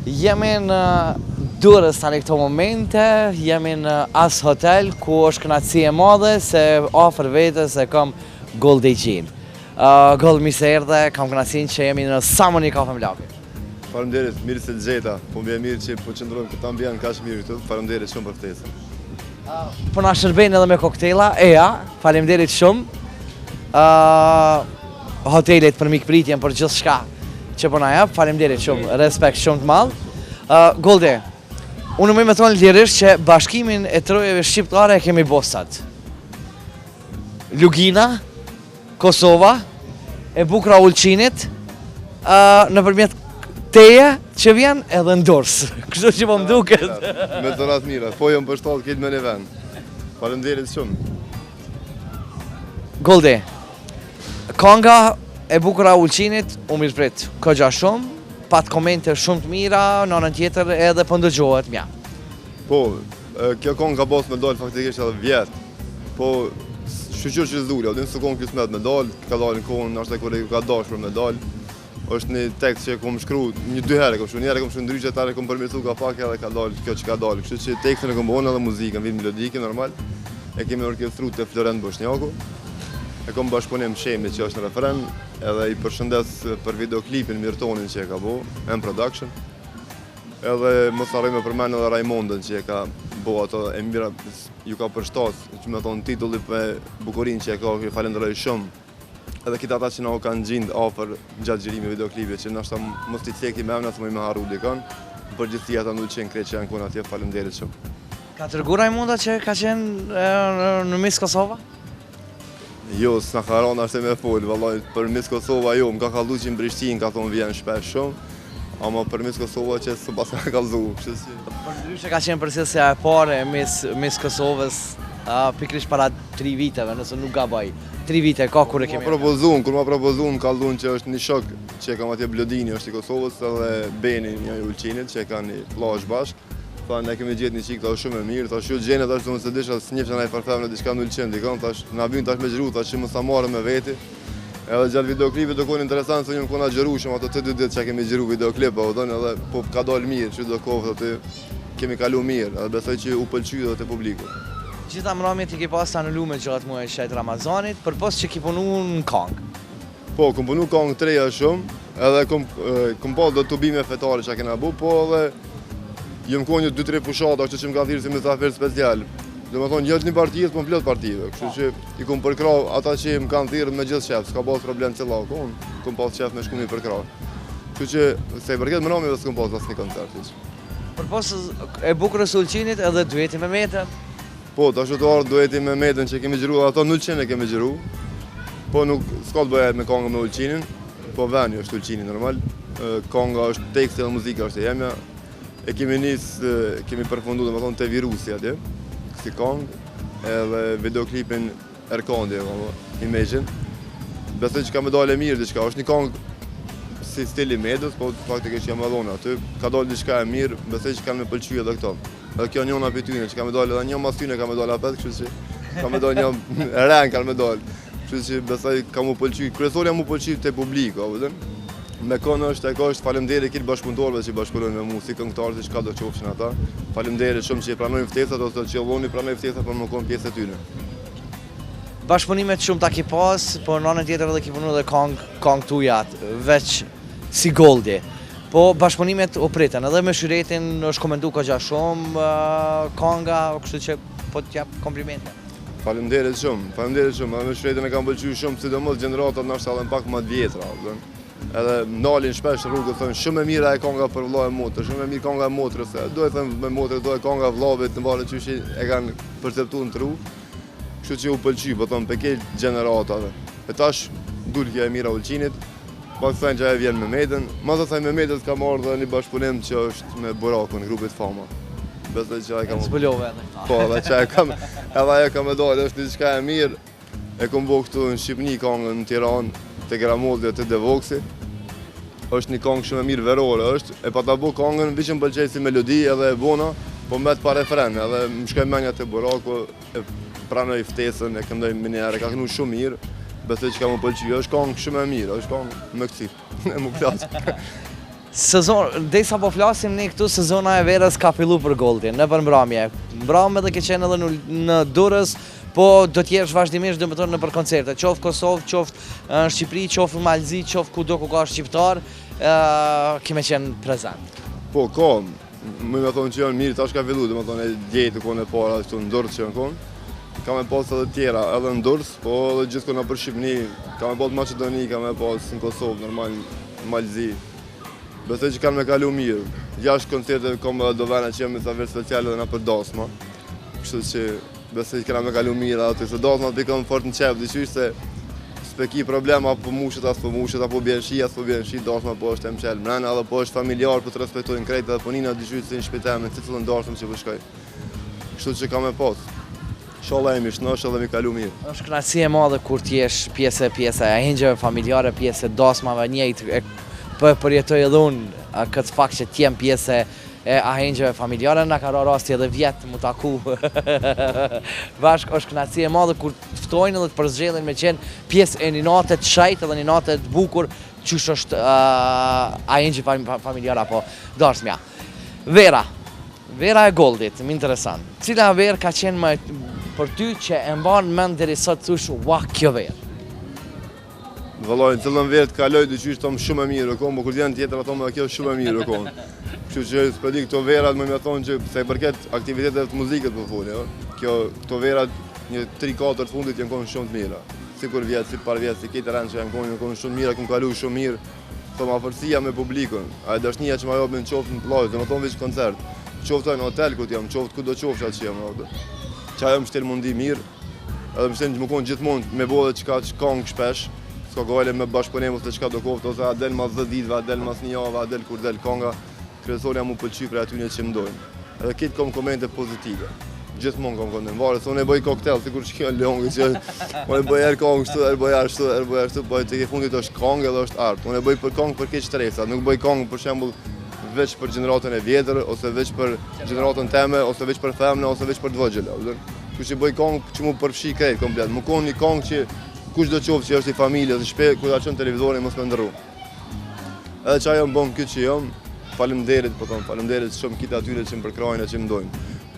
Jemi në Durrës tani këto momente, jemi në As Hotel, ku është kënaqësi e madhe se afër vetes e kam Goldi Gjin. Gold mi se erdhe, kam kënaqësinë që jemi në Samoni Cafe Mlapi. Faleminderit, mirë se gjeta, po më mirë që po qëndrojmë këtë ambient kaq mirë këtu. Faleminderit shumë për ftesën. Po na shërbejnë edhe me koktela, faleminderit shumë. Hotelit për mikpritjen, për gjithçka që po na jap, faleminderit shumë, respekt shumë të madh. Goldi, unë më thon lirisht që bashkimin e trojeve shqiptare e kemi bosat. Lugina, Kosova, e bukra Ulqinit, nëpërmjet teje që vjen edhe në Durrës. Kështu që po më duket. Me dhërat mira, po jam përshtat këtë me një vend. Faleminderit shumë. Goldi, kanga e bukura Ulqinit, u mirëprit këgja shumë, pat komente shumë të mira, në anën tjetër edhe po ndëgjohet mja. Po, kjo kong ka bos me dalë faktikisht edhe vjetë, po shqyqyr që zdulja, din së kong kismet me dalë, ka dalë në kohën, ashtë e kore ka dashur me dalë, është një tekst që kom shkru, dy herë kom shkru, njëherë kom shkru ndryqe, tare kom përmirësu ka pak edhe ka dalë kjo që ka dalë, kështu që tekstin e kom bëhon edhe muzikën, vit melodike, normal, e kemi orkestru të Florent Boshnjaku, e kom bashkëpunim Shemi që është në referen, edhe i përshëndes për videoklipin Mirtonin që e ka bo, M-Production, edhe mos harroj me përmend edhe Raimondën që e ka bo ato e mira, ju ka përshtat, që me thonë titulli për bukurin që e ka, falenderoj shumë, edhe kita ata që na u kanë gjindë afer gjatë gjirimi videoklipit, që nështë mos t'i ceki me emna, së më i me harru dikon, për gjithësi ata në qenë krejt që janë kona atje, falenderit shumë. Ka tërgu Raimonda që ka qenë në Miss Kosova? Jo, s'na ka rana është e me folë, vallaj, për Miss Kosova jo, më ka kallu që në Prishtinë ka thonë vjen shpesh shumë, ama për Miss Kosova që së pas ka kallu, kështu si. Për ndryshe ka qenë përsesja e pare e Miss Kosovës, pikrish para 3 viteve, nëse nuk gabaj. 3 vite, ka kur e kemi. Kur ma propozun, kallun që është një shok që e kam atje Blodini, është i Kosovës, edhe Beni, një i Ulqinit, që e ka një plazh bashk. Tha, ne kemi gjetë një qikë, ta shumë e mirë, thash, ju gjenë, thash, se disha së njëfë që na i farfem në diçka në Ulqin, dikon, thash, na bjën tash me gjëru, thash, që më sa marë me veti. Edhe gjatë videoklipit do konë interesant, se një më kona gjëru shumë ato të 2 ditë që kemi gjëru videoklipa, edhe po ka dalë mirë, që do kohë, të kemi kalu mirë, edhe besoj që u pëlqy dhe të publiku. Gjitha mramjet i ki pas ta në lume gjatë muaj shajt Ramazanit, për pos që ki punu në kong. Po, kom punu kong 3 shumë, edhe kom pas do të bime fetare që kena bu, po edhe jëmë kohë një 2-3 pushata, kështu që më ka thirë si mysafir special. Do me thonë, jëtë një partijet, po më plët partive, kështu që i kom përkra ata që më kanë thirë me gjithë shef, s'ka pas problem që lau, kom pas shef me shkumi përkra. Kështu që, se i përket mramjeve s'kom pas asë një koncert. Për pos e bukurës Ulqinit edhe dueti me Metën. Po, ta shëtuar dueti me Metën që kemi gjëru, ato në Ulqin e kemi gjëru, po nuk s'ka të bëhet me kongë me Ulqinin, po venju është Ulqini normal, konga është teksti dhe muzika është e jemja, e kemi përfundu dhe me thonë të virusi atje, kësi kongë, edhe videoklipin Erkandi, Imagine. Besoj që ka me dalë e mirë diçka, është një kongë si stili Medës, po faktikisht që jam adhona aty, ka dalë diçka e mirë, besoj që kanë me pëlqy edhe këto. Edhe kjo njona për tyne, që ka me dalë edhe një mas tyne ka me dalë apet, kështu që ka me dalë një reng ka me dalë. Kështu që besoj ka mu pëlqy, kryesorja mu pëlqy të publiku, me konë është falemderit kitë bashkëpunëtorëve që bashkëpunojnë me mu, si këngëtarët që ka do qofshin ata. Falemderit shumë që i pranojnë ftesat ose që qëlloni pranojnë ftesat për më konë pjesë e tyne. Bashkëpunimet shumë ta ki pas, po në anën tjetër edhe ki punu dhe kong tujat, veç si Goldi. Po bashkëpunimet u pritën, edhe me Shyretin është komentu ka gja shumë, konga, kështu që po t'jap komplimente. Falemderit shumë, edhe me Shyretin e kam pëlqy shumë, sidomos gjeneratat nështë edhe pak më të vjetra. Edhe nalin shpesh rrugës, thënë shumë e mira e konga për vla e motër, shumë e mirë konga e motrës, do e thënë me motrës, do e konga vlavit në valë që e kanë perceptu në tru, kështu që u pëlqy, po thënë peke gjeneratave. E tash, dulkja e mira Ulqinit, pak thënë që e vjen me Metën, ma të thënë me Metës ka marrë dhe një bashkëpunim që është me Burakun, grupit Fama. Besoj që e kam... Zbulove edhe këta. Po, edhe ajo ka me dalë, është një qka e mirë, e kom bo këtu në Shqipni kongën në Tiranë, të Gramodhja të Devoksi. është një kongë shumë e mirë verore është, e pa ta bu kongën, vishëm pëlqej si melodi edhe e bona, po met pa refren, edhe më shkoj menja të Buraku, e pranoj ftesën, e këndoj më njerë, ka kënu shumë mirë, besoj që ka më pëlqy, është kongë shumë e mirë, është kongë më kësip, e më këtaq. Derisa po flasim ne këtu, sezona e verës ka fillu për Goldin, në përmbrëmje. Mbrëmje dhe ke qenë edhe në Durrës, po do t'jesh vazhdimisht domethënë në për koncerte, qoftë Kosovë, qoftë në Shqipëri, qoftë në Malzi, qoftë kudo ku ka shqiptar, kime qenë prezent. Po, kam, më thonë që janë mirë, tash ka fillu, domethënë e djetë kohën e para ashtu në Durrës që janë kohën. Kam e pas edhe tjera, edhe në Durrës, po edhe gjithkohë për Shqipëni, kam e pas Maqedoni, kam e pas në Kosovë, normal, në Malzi. Besoj që kanë me kalu mirë. Jashtë koncerte kam edhe do vena që jemi sa verë speciale dhe na për dasma. Kështu që besoj që kanë me kalu mirë aty, se dasma të pikon fort në qep, diqysh se s'pe ki problema po mushet, as po mushet, apo bjen shi, as po bjen shi, dasma po është e mqel mrena, edhe po është familjar, po të respektojnë krejt edhe po nina diqysh se në shpiteme, si cilën dasmë që po shkoj. Kështu që kam e pas. Sholla e mishnosh edhe mi kalu mirë. Është kënaqësi e madhe kur t'jesh pjesë e hengjeve familjare, pjesë e dasmave, njëjtë përjetoj edhe unë këtë fakt që t'jem pjesë e ahengjeve familjare, na ka rasti edhe vjetë mu taku bashkë. Është kënaqësi e madhe kur ftojnë edhe të përzgjedhin me qenë pjesë e një natë të shajtë edhe një natë të bukur, qysh është ahengje familjare apo dasmja. Vera e Goldit, më interesant. Cila verë ka qenë më për ty që e mban mend deri sot thush, "Ua, kjo verë"? Vëllai, në cëllën verë të kaloj dyqysh tomë shumë e mirë, po kur vjen tjetër ato më kjo shumë e mirë, Kështu që s'pedi këto verat më thonë që se përket aktivitetet të muzikët po foli, këto verat një 3-4 fundit janë konë shumë të mira. Sikur vjetë, si par vjetë, si këtë rëndë që janë konë shumë mira, këmë kalu shumë mirë, thëmë afërsia me publikun, a e dashnia që ma jobin qoftë në plajë, dhe më thonë vishë koncert, qoftë në hotel ku t'jam, qoftë ku do qoftë atë që jam, që ajo më shtelë mundi mirë, edhe më shtelë që më konë gjithmonë me bodhe që ka që kongë shpesh, s'ka gajle me bashkëpunim ose çka do koftë, ose a del mas 10 ditëve, a del mas një javë, a del kur del konga, kryesorja mu pëlqy për atyne që më dojnë. Edhe kitë kom komente pozitive. Gjithmonë kom komente. Varet, unë e bëj koktel, sikur që kjo Leongi që unë e bëj erë kongë shtu, erë bëj arë shtu, erë bëj arë shtu, po të ke fundit është kongë edhe është artë. Unë e bëj për kongë për keq stresa, nuk bëj kongë për shembull veç për gjeneratën e vjetër, ose veç për gjeneratën teme, ose veç për femne, ose veç për të vëgjële. Kështu që bëj kongë që mu përfshi krejt komplet. Më konë një kongë që kush do qoftë që është i familje, dhe shpe, kur ta qënë televizorin, mos me ndërru. Edhe që ajo më bëm këtë që jom, falemderit, po thonë, falemderit shumë kitë atyre që më përkrajnë e që më dojnë.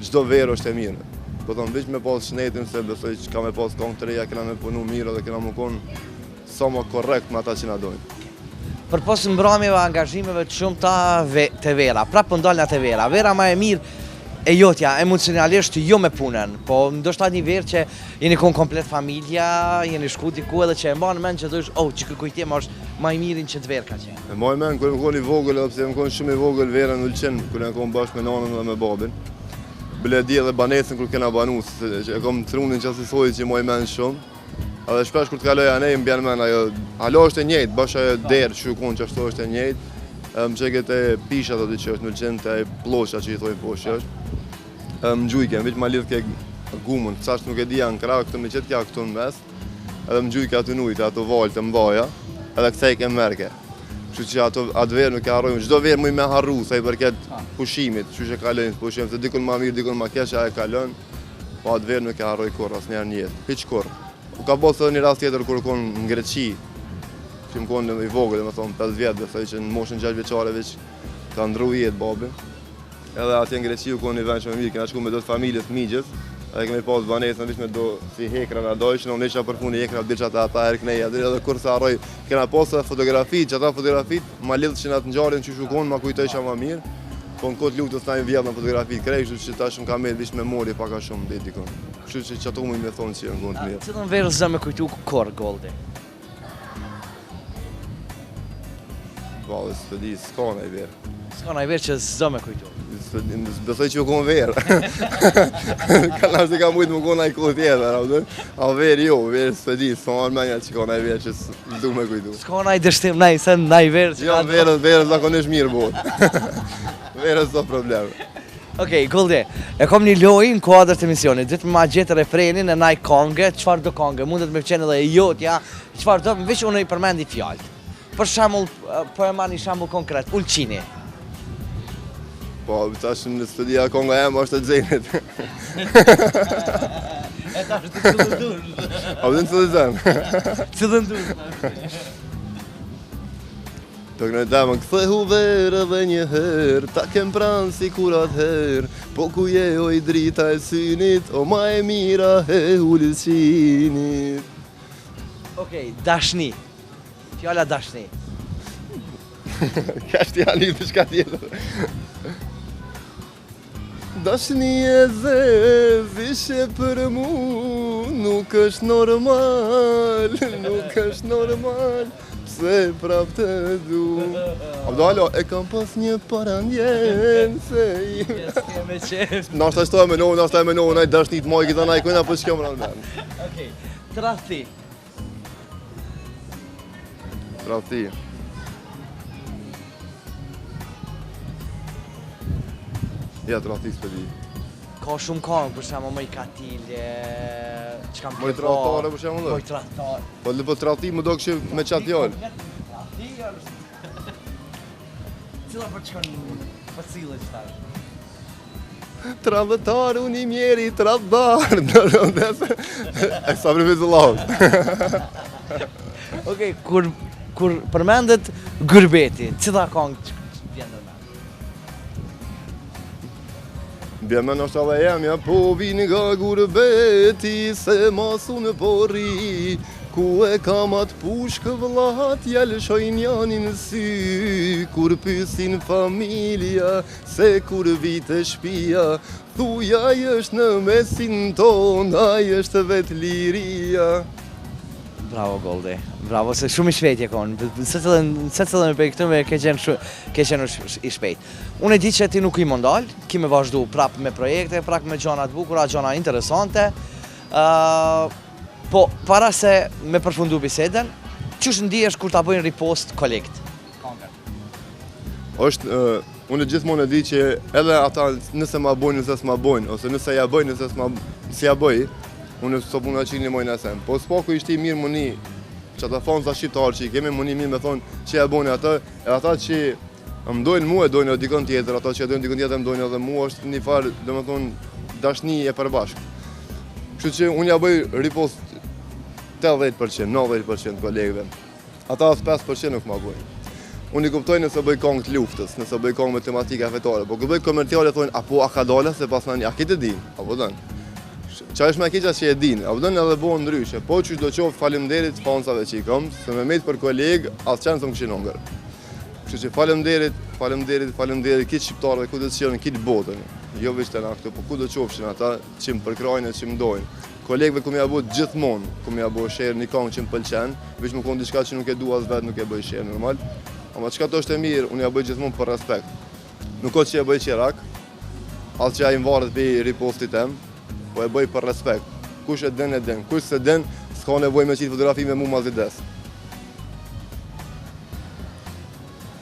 Çdo verë është e mirë. Po thonë, veç me pas shnetin, se besoj që ka me pas kongë të reja, kena me punu mirë dhe kena më konë sa më korrekt me ata që na dojnë. Për posë mbrëmjeve, angazhimeve të shumë të vera, prapë ndalë nga të vera. Vera ma e mirë e jotja, emocionalisht jo me punën, po ndoshta një verë që jeni konë komplet familja, jeni shku diku edhe që e mbanë mend që thush, që kujtim është ma i mirin që të verë ka qenë. E maj mend, kër më konë i vogël, edhe pse më konë shumë i vogël vera në Ulqen, kër e konë bashkë me nanën dhe me babin. Bile di edhe banesën kër kena banu, që e kom trunin që asisojit që maj mend shumë. Edhe shpesh kër të kaloj anej, më bjanë men ajo, halo është e njëjtë, bash ajo derë që konë që ashtu është e njëjtë. Më qeket e pisha të që është në Ulqen, të e ploqa që i thojnë po që është. Më gjujke, veç ma lidhë ke gumën, qash nuk e di janë kra, këtë me qëtë kja këtu në mes, edhe më gjujke atë nujtë, ato valë të mbaja, edhe kësej ke merke. Kështu që atë verë nuk e harrojmë, çdo verë mu i me harru, sa i përket pushimit, që që kalojnë të pushim, se dikun ma mirë, dikun ma keq, a e kalon, po atë verë nuk e harroj kur, asë njerë një jetë, hiq kur. U ka bosë edhe një rast tjetër kur konë në Greqi, që më konë i vogël, me thonë 5 vjetë, besoj që në moshën 6 vjeqare veç ka ndru jetë babi. Edhe atje në Greqi u konë një vend shumë mirë, kena shku me do të familjes migjës, edhe kemi pas banesën vish me do si hekra në dojshë, në isha përfuni hekra të dirqa ata herkneja, edhe kur sa arroj, kena pas fotografit, që ata fotografit ma lidhë që në atë nxarën që shukon, ma kujtoj isha ma mirë, po në kotë luktës na i vjetë në fotografit krej, kështu që ta shumë ka me vish memori paka shumë dhe dikon. Kështu që ato mu i me thonë që janë të mirë. Cilën verë zë me kujtu kor Goldi? Valë, së të di, s'ka në i verë. S'ka në i verë që zë me kujtu? Besoj që u konë verë. Ka se ka mujtë më konë a i kohë tjetër, a verë jo, verë së të di, s'ka në menja që ka në i verë që s'du me kujtu. S'ka në i dështim në i sen në i verë që ka në... Jo, verë zakonisht mirë bërë. Verë s'do probleme. Okej, Goldi, e kom një lojë në kuadrë të emisionit, ditë ma gjetë refrenin e naj kongë, qëfar do kongë, mundet me qenë edhe e jotja, qëfar do, veç unë i përmendi fjallë. Për shembull, po e marr një shembull konkret, Ulqini. Po, tash në studia konga jem është e Xhenit. E tash të cëllëndur. A vëdhen cëllëzën? Cëllëndur. Të kënë demën këthehu verë dhe një herë, ta kem pranë si kur atëherë, po ku je o i drita e synit, o ma e mira e ullësinit. Okej, dashni. Fjalla dashni. Ka shtjani për shka tjetër. Dashni e zezishe për mu, nuk është normal, nuk është normal, pse prap të du. Abdalo, e kam pas një parandjen, se i... Me qef. Nashta shto e menohu, naj dashnit moj kita naj kujna, për shkjo më rëndën. Okej, tradhti. Tradhti. Ja, tradhti s'pe di. Ka shumë këngë, për shembull Moj Katilje, çka më Moj tradhtare për shembull. Moj tradhtar. Po tradhti më do këshë me qatë fjallë. Tradhti është... Cila për çkon facile çfarë? Tradhtar, unë i mjeri tradhtar. E sa për vizullahu. Okej, kur përmendet Gurbeti, cila këngë vjen në mend? Bjemen është edhe jemja, po vini nga Gurbeti, se masu në porri, ku e kam atë pushkë vëllat, jelëshojnë janin sy, kur pysin familja, se kur vite shpia, thuja është në mesin ton, aj është vetë liria. Bravo Goldi, bravo, se shumë i shpejt je konë, se cilën për këtëme ke qenë i shpejt. Unë e di që ti nuk i mondal, ki me vazhdu prap me projekte, prap me gjona të bukura, gjona interesante, po para se me përfundu biseden, qësh ndihesh kur ta bëjnë repost kolekt? Unë gjithmonë e di që edhe ata nëse ma bojnë, nëse s'ma bojnë, ose nëse ja bojnë, nëse s'ja bëj, unë s'o puna qini mojnë asem. Po s'paku ishti mirë mëni, që ata fanë sa shqiptarë që i kemi mëni mirë me thonë që ja bojnë ata, e ata që më dojnë mu e dojnë dikon tjetër, ata që e dojnë dikon tjetër më dojnë edhe mu, është një farë, dhe me thonë, dashni e përbashkë. Kështu që unë ja bëj ripost 80%, 90% kolegëve. Ata as 5% nuk ma bëjnë. Unë i kuptoj nëse bëj kongë të luftës, nëse bëj kongë me tematika fetare, po këtë bëj komerciale thonë, apo a ka dole, se pas në një, a këtë e din, apo dënë. Qa është me keqa që e din, apo dënë edhe bohë ndryshe, po që do qofë falemderit fansave që i kom, se me mejtë për kolegë, asë qenë së më këshin ongër. Kështu që falemderit, kitë shqiptarëve, ku të qenë, kitë botën, jo vishtë të në këtu, po ku do qofshin ata që më përkrajnë e që më dojnë. Kolegëve ku më ja bo gjithmonë, ku më ja bo share një kongë që më pëlqen, veç më konë diçka që nuk e du as vetë, nuk e bëj share normal. Ama qka të është e mirë, unë ja bëj gjithmonë për respekt. Nuk o që ja bëj qirak, as që ja i mvarët për ripostit tem, po e bëj për respekt. Kush e den, kush se den, s'ka nevoj me qitë fotografi me mu mas i des.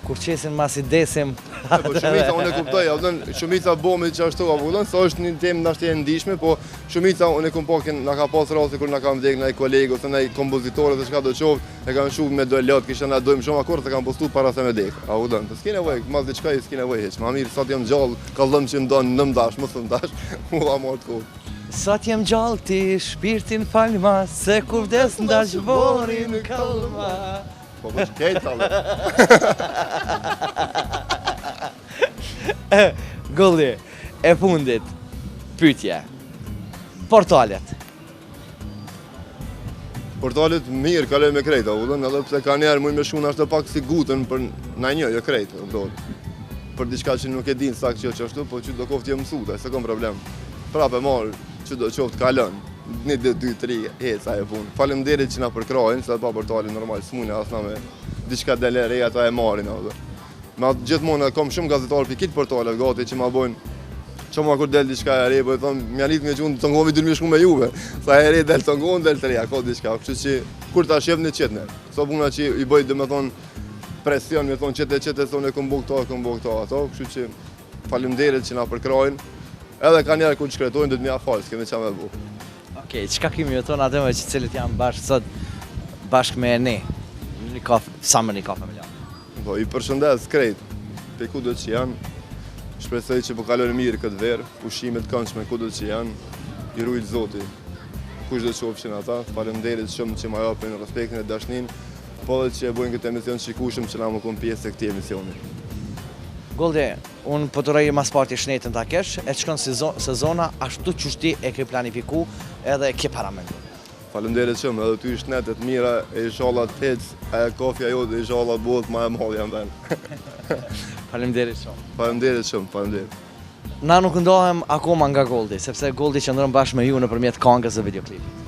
Kur qesin mas i desim... Po shumica unë e kuptoj, shumica bomi që ashtu, sa është një temë nashtë e ndishme, po shumica unë e kom pakin, nga ka pas rasti kur nga kam vdek nga i kolegë, ose nga i kompozitore dhe shka do qovë, e kam shu me dojlot, kishtë nga dojmë shumë akord, se kam postu para se me dek. A u dënë, s'ki nevoj, mas diqka i s'ki nevoj heq, ma mirë, sa t'jem gjallë, ka dhëm që ndonë në mdash, mos të mdash, mu a marrë t'kohë. Sa t'jem gjallë ti, shpirtin falma, se kur vdes ndash vorin kalma. Po më shkejt talë. Golli, e fundit, pytje. Portalet. Portalet mirë, kaloj me krejta, edhe pse ka njerë mujnë me shuna është pak si gutën për na një, jo krejtë, për diçka që nuk e din sak që ashtu, po që do koftë jem mësute, se kom problem. Prap e marë, që do qoftë kalën, 1, 2, 3, heca e punë. Faleminderit që na përkrajnë, se pa portalin normal, s'mune asna me diçka dele reja ta e marin. Ma gjithmonë kom shumë gazetarë për kitë portale, gati që ma bojnë, që ma kur del diçka e re, po e thonë, mja litë me qunë të ngovi dyrmi shku me juve. Sa e re del të ngonë, del të reja, ka diçka. Kështu që kur ta shjef një qetne, sa puna që i bëjt dhe me thonë presion, me thonë qete, thonë e kom bo këto, ato. Kështu që faleminderit që na përkrajnë, edhe ka njerë kur shkretojnë dhe të mja falë, s'kemi qa me bu. Okej, qka kemi jeton atë me që cilët janë bashkë sot, bashkë me ne, një kafe, sa më një kafe me janë? Po, i përshëndes krejt, pe ku do që janë, shpresoj që po kalojnë mirë këtë verë, pushimet këndshme ku do që janë, i rujtë Zoti, kush do qofshin ata, faleminderit shumë që ma japin respektin e dashnin, po dhe që e bojnë këtë emision shikushëm që na më konë pjesë e këti emisioni. Goldi, unë po të rejë mas parti shnetën ta kesh, e qëkon sezona, ashtu qështi e ke planifiku edhe ke paramendu. Faleminderit shumë, edhe ty shnetet mira, e inshallah të hecë, e kofja jote, inshallah bëhet ma e madhe jam venë. Faleminderit shumë. Faleminderit shumë, faleminderit. Na nuk ndohem akoma nga Goldi, sepse Goldi qëndron bashkë me ju nëpërmjet këngës dhe videoklipit.